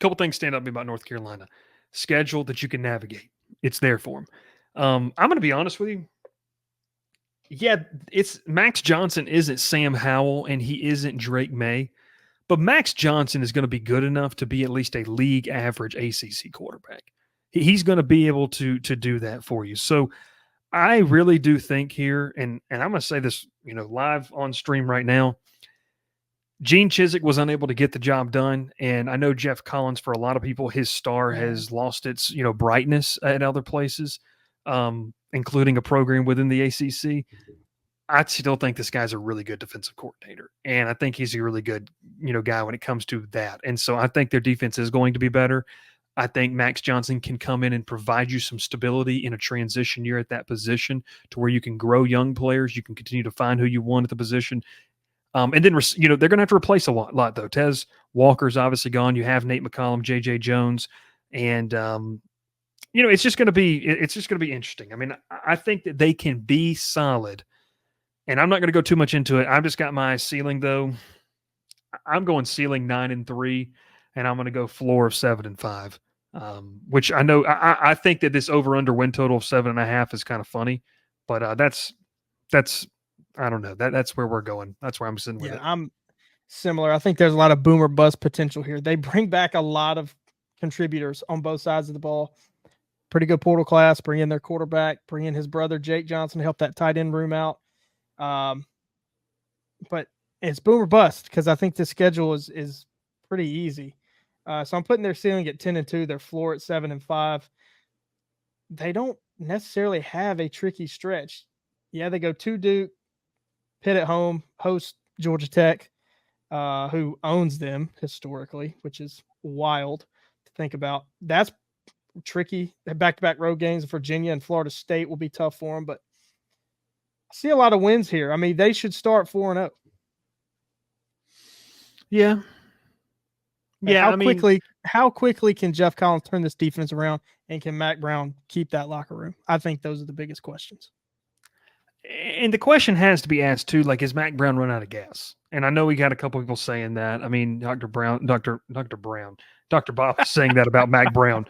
couple things stand up about North Carolina. Schedule that you can navigate. It's there for them. I'm going to be honest with you. Yeah, it's Max Johnson isn't Sam Howell and he isn't Drake May, but Max Johnson is going to be good enough to be at least a league average ACC quarterback. He's going to be able to do that for you. So I really do think here, and I'm going to say this, live on stream right now. Gene Chizik was unable to get the job done, and I know Jeff Collins. For a lot of people, his star has lost its brightness at other places, including a program within the ACC. I still think this guy's a really good defensive coordinator, and I think he's a really good guy when it comes to that. And so I think their defense is going to be better. I think Max Johnson can come in and provide you some stability in a transition year at that position to where you can grow young players. You can continue to find who you want at the position. And then, they're going to have to replace a lot though. Tez Walker's obviously gone. You have Nate McCollum, J.J. Jones, and, it's just going to be interesting. I mean, I think that they can be solid, and I'm not going to go too much into it. I've just got my ceiling though. I'm going ceiling 9-3, and I'm going to go floor of 7-5. Which I know I think that this over/under win total of 7.5 is kind of funny, but that's I don't know. That's where we're going. That's where I'm sitting with it. I'm similar. I think there's a lot of boomer bust potential here. They bring back a lot of contributors on both sides of the ball. Pretty good portal class. Bring in their quarterback. Bring in his brother Jake Johnson to help that tight end room out. But it's boomer bust because I think the schedule is pretty easy. So I'm putting their ceiling at 10-2, their floor at 7-5. They don't necessarily have a tricky stretch. Yeah, they go to Duke, Pitt at home, host Georgia Tech, who owns them historically, which is wild to think about. That's tricky. Back-to-back road games. Virginia and Florida State will be tough for them, but I see a lot of wins here. I mean, they should start 4-0. Yeah. Yeah, how quickly can Jeff Collins turn this defense around, and can Mac Brown keep that locker room? I think those are the biggest questions. And the question has to be asked too, like, is Mac Brown run out of gas? And I know we got a couple people saying that. I mean, Dr. Bob is saying that about Mac Brown.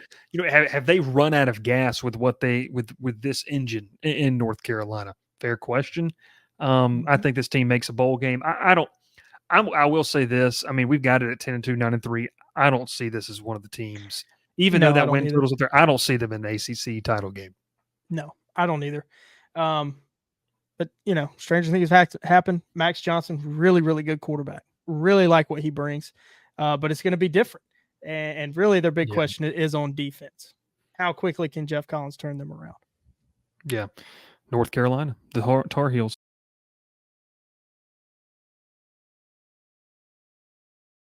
Have they run out of gas with what with this engine in North Carolina? Fair question. I think this team makes a bowl game. I will say this. I mean, we've got it at 10-2, 9-3. I don't see this as one of the teams, even though that win total's up there. I don't see them in the ACC title game. No, I don't either. But, stranger things have happened. Max Johnson, really, really good quarterback. Really like what he brings. But it's going to be different. And really their big question is on defense. How quickly can Jeff Collins turn them around? Yeah. North Carolina, the Tar Heels.